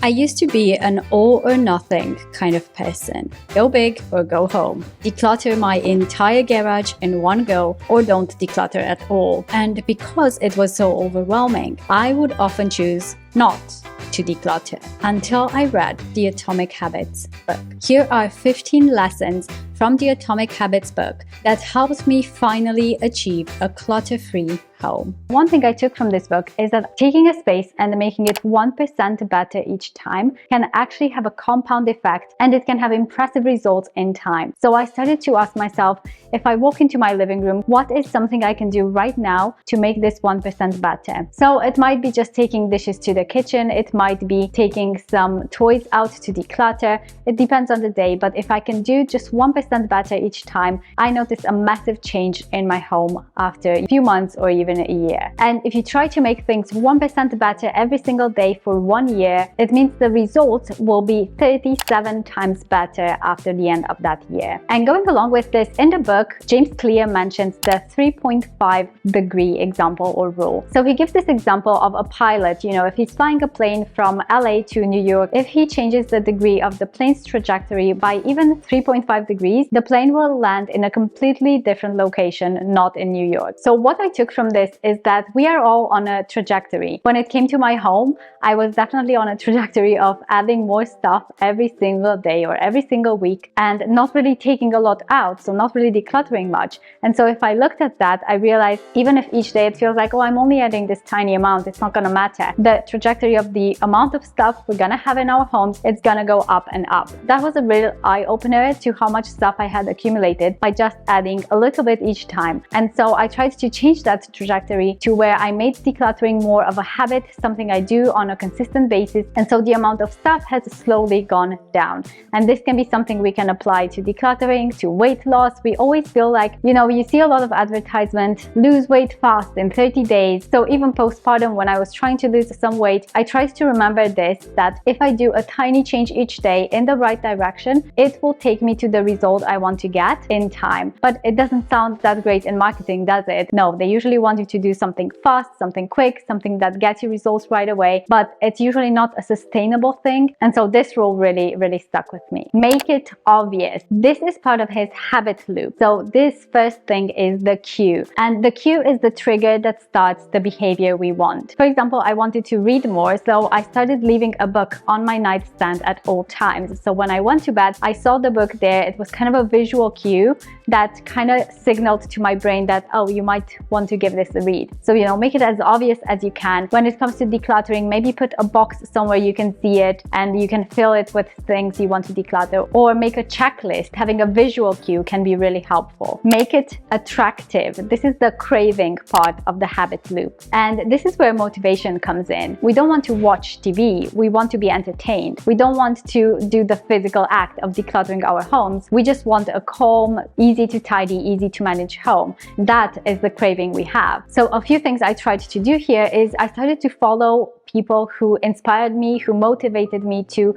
I used to be an all or nothing kind of person. Go big or go home. Declutter my entire garage in one go or don't declutter at all. And because it was so overwhelming, I would often choose not to declutter until I read the Atomic Habits book. Here are 15 lessons from the Atomic Habits book that helped me finally achieve a clutter-free home. One thing I took from this book is that taking a space and making it 1% better each time can actually have a compound effect, and it can have impressive results in time. So I started to ask myself, if I walk into my living room, what is something I can do right now to make this 1% better? So it might be just taking dishes to the kitchen, it might be taking some toys out to declutter. It depends on the day, but if I can do just 1% better each time, I notice a massive change in my home after a few months or even a year. And if you try to make things 1% better every single day for 1 year, it means the result will be 37 times better after the end of that year. And going along with this, in the book, James Clear mentions the 3.5 degree example or rule. So he gives this example of a pilot, if he's flying a plane from LA to New York, if he changes the degree of the plane's trajectory by even 3.5 degrees, the plane will land in a completely different location, not in New York. So what I took from this is that we are all on a trajectory. When it came to my home, I was definitely on a trajectory of adding more stuff every single day or every single week and not really taking a lot out, so not really decluttering much. And so if I looked at that, I realized even if each day it feels like, oh, I'm only adding this tiny amount, it's not gonna matter. The trajectory of the amount of stuff we're gonna have in our homes, it's gonna go up and up. That was a real eye-opener to how much stuff I had accumulated by just adding a little bit each time. And so I tried to change that trajectory to where I made decluttering more of a habit, something I do on a consistent basis. And so the amount of stuff has slowly gone down. And this can be something we can apply to decluttering, to weight loss. We always feel like, you see a lot of advertisement, lose weight fast in 30 days. So even postpartum, when I was trying to lose some weight, I tried to remember this, that if I do a tiny change each day in the right direction, it will take me to the result I want to get in time. But it doesn't sound that great in marketing, does it? No, they usually want you to do something fast, something quick, something that gets you results right away, but it's usually not a sustainable thing. And so this rule really stuck with me. Make it obvious. This is part of his habit loop. So this first thing is the cue, and the cue is the trigger that starts the behavior we want. For example, I wanted to read more, so I started leaving a book on my nightstand at all times. So when I went to bed, I saw the book there. It was kind of a visual cue that kind of signaled to my brain that, oh, you might want to give this a read. So, make it as obvious as you can. When it comes to decluttering, maybe put a box somewhere you can see it and you can fill it with things you want to declutter, or make a checklist. Having a visual cue can be really helpful. Make it attractive. This is the craving part of the habit loop. And this is where motivation comes in. We don't want to watch TV. We want to be entertained. We don't want to do the physical act of decluttering our homes. We just want a calm, easy to tidy, easy to manage home. That is the craving we have. So a few things I tried to do here is I started to follow people who inspired me, who motivated me to,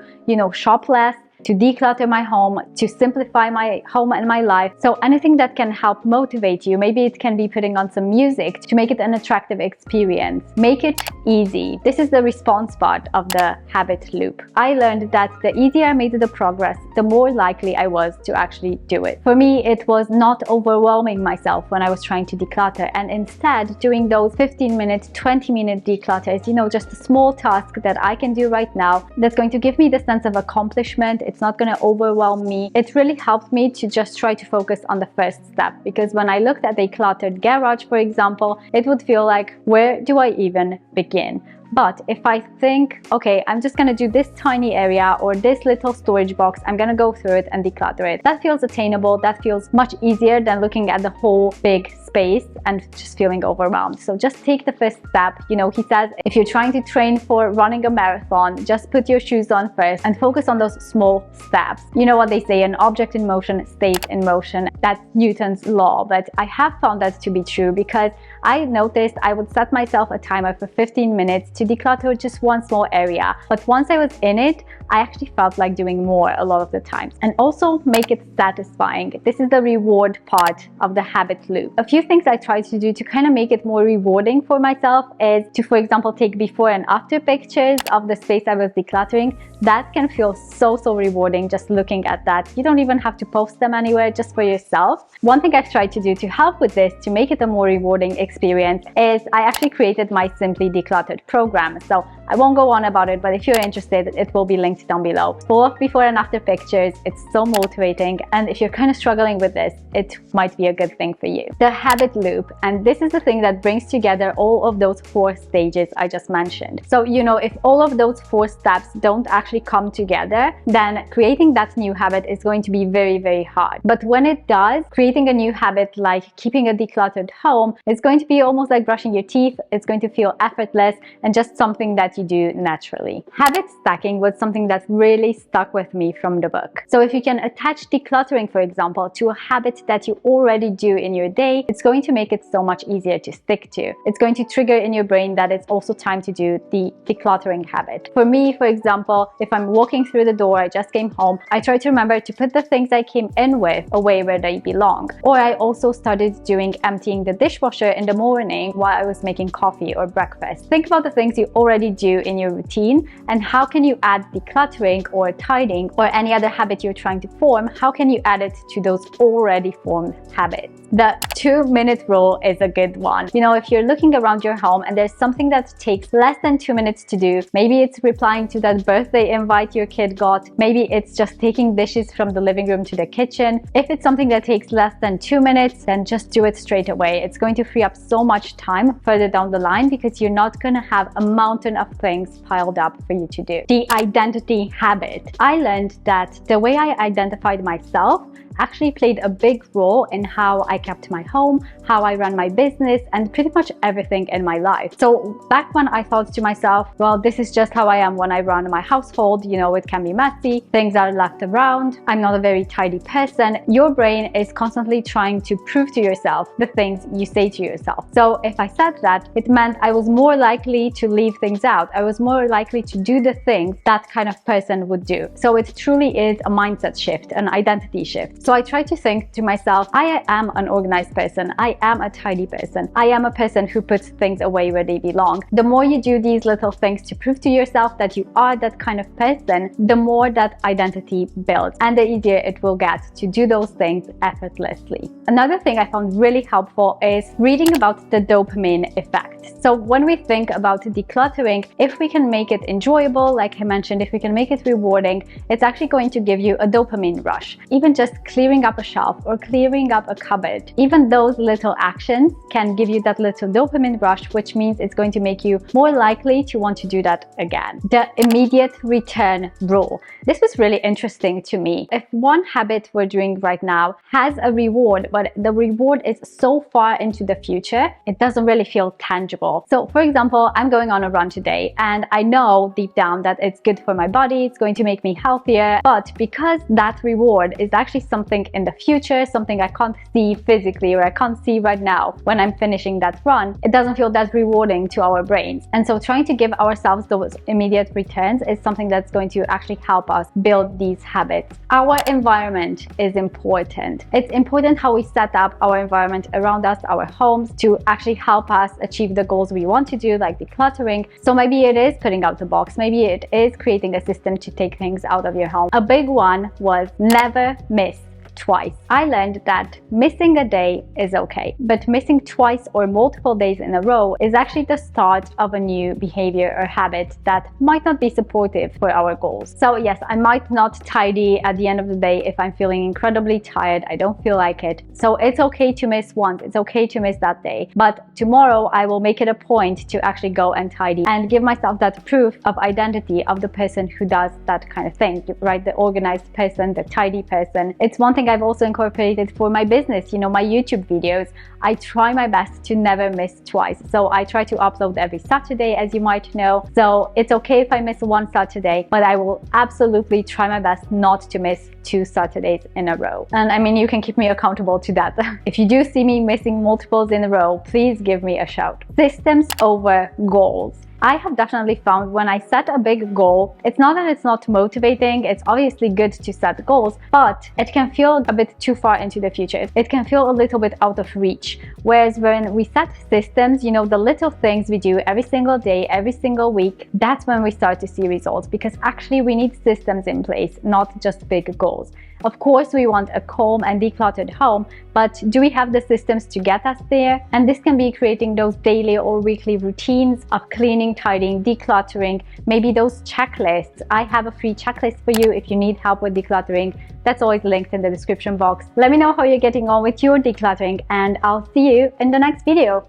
shop less, to declutter my home, to simplify my home and my life. So anything that can help motivate you. Maybe it can be putting on some music to make it an attractive experience. Make it easy. This is the response part of the habit loop. I learned that the easier I made the progress, the more likely I was to actually do it. For me, it was not overwhelming myself when I was trying to declutter, and instead doing those 15-minute, 20-minute declutters, just a small task that I can do right now that's going to give me the sense of accomplishment. It's not going to overwhelm me. It really helped me to just try to focus on the first step, because when I looked at a cluttered garage, for example, it would feel like, where do I even begin? But if I think, okay, I'm just gonna do this tiny area or this little storage box, I'm gonna go through it and declutter it. That feels attainable. That feels much easier than looking at the whole big space and just feeling overwhelmed. So just take the first step. He says, if you're trying to train for running a marathon, just put your shoes on first and focus on those small steps. You know what they say, an object in motion stays in motion. That's Newton's law. But I have found that to be true, because I noticed I would set myself a timer for 15 minutes to declutter just one small area. But once I was in it, I actually felt like doing more a lot of the times. And also make it satisfying. This is the reward part of the habit loop. A few things I try to do to kind of make it more rewarding for myself is to, for example, take before and after pictures of the space I was decluttering. That can feel so rewarding just looking at that. You don't even have to post them anywhere, just for yourself. One thing I've tried to do to help with this, to make it a more rewarding experience, is I actually created my Simply Decluttered program. So I won't go on about it, but if you're interested, it will be linked down below. Full of before and after pictures. It's so motivating, and if you're kind of struggling with this, it might be a good thing for you. The habit loop, and this is the thing that brings together all of those 4 stages I just mentioned. So, you know, if all of those 4 steps don't actually come together, then creating that new habit is going to be very hard. But when it does, creating a new habit like keeping a decluttered home is going to be almost like brushing your teeth. It's going to feel effortless and just something that you do naturally. Habit stacking was something that really stuck with me from the book. So if you can attach decluttering, for example, to a habit that you already do in your day, it's going to make it so much easier to stick to. It's going to trigger in your brain that it's also time to do the decluttering habit. For me, for example, if I'm walking through the door, I just came home, I try to remember to put the things I came in with away where they belong. Or I also started doing emptying the dishwasher in the morning while I was making coffee or breakfast. Think about the things you already do in your routine, and how can you add decluttering or tidying or any other habit you're trying to form, how can you add it to those already formed habits? The 2-minute rule is a good one. You know, if you're looking around your home and there's something that takes less than 2 minutes to do, maybe it's replying to that birthday invite your kid got, maybe it's just taking dishes from the living room to the kitchen. If it's something that takes less than 2 minutes, then just do it straight away. It's going to free up so much time further down the line because you're not going to have a mountain of things piled up for you to do. The identity habit. I learned that the way I identified myself actually played a big role in how I kept my home, how I ran my business, and pretty much everything in my life. So back when I thought to myself, well, this is just how I am when I run my household, you know, it can be messy, things are left around, I'm not a very tidy person. Your brain is constantly trying to prove to yourself the things you say to yourself. So if I said that, it meant I was more likely to leave things out. I was more likely to do the things that kind of person would do. So it truly is a mindset shift, an identity shift. So I try to think to myself, I am an organized person. I am a tidy person. I am a person who puts things away where they belong. The more you do these little things to prove to yourself that you are that kind of person, the more that identity builds and the easier it will get to do those things effortlessly. Another thing I found really helpful is reading about the dopamine effect. So when we think about decluttering, if we can make it enjoyable, like I mentioned, if we can make it rewarding, it's actually going to give you a dopamine rush. Even just clearing up a shelf or clearing up a cupboard, even those little actions can give you that little dopamine rush, which means it's going to make you more likely to want to do that again. The immediate return rule. This was really interesting to me. If one habit we're doing right now has a reward, but the reward is so far into the future, it doesn't really feel tangible. So for example, I'm going on a run today and I know deep down that it's good for my body, it's going to make me healthier, but because that reward is actually something in the future, something I can't see physically or I can't see right now when I'm finishing that run, it doesn't feel that rewarding to our brains. And so trying to give ourselves those immediate returns is something that's going to actually help us build these habits. Our environment is important. It's important how we set up our environment around us, our homes, to actually help us achieve the goals we want to do, like decluttering. So maybe it is putting out the box, maybe it is creating a system to take things out of your home. A big one was never miss twice. I learned that missing a day is okay, but missing twice or multiple days in a row is actually the start of a new behavior or habit that might not be supportive for our goals. So yes, I might not tidy at the end of the day if I'm feeling incredibly tired, I don't feel like it. So it's okay to miss once, it's okay to miss that day, but tomorrow I will make it a point to actually go and tidy and give myself that proof of identity of the person who does that kind of thing, right? The organized person, the tidy person. It's one thing I've also incorporated for my business, you know, my YouTube videos. I try my best to never miss twice. So I try to upload every Saturday, as you might know. So it's okay if I miss one Saturday, but I will absolutely try my best not to miss 2 Saturdays in a row. And I mean, you can keep me accountable to that. If you do see me missing multiples in a row, please give me a shout. Systems over goals. I have definitely found when I set a big goal, it's not that it's not motivating, it's obviously good to set goals, but it can feel a bit too far into the future. It can feel a little bit out of reach. Whereas when we set systems, you know, the little things we do every single day, every single week, that's when we start to see results, because actually we need systems in place, not just big goals. Of course, we want a calm and decluttered home, but do we have the systems to get us there? And this can be creating those daily or weekly routines of cleaning, tidying, decluttering, maybe those checklists. I have a free checklist for you if you need help with decluttering. That's always linked in the description box. Let me know how you're getting on with your decluttering, and I'll see you in the next video.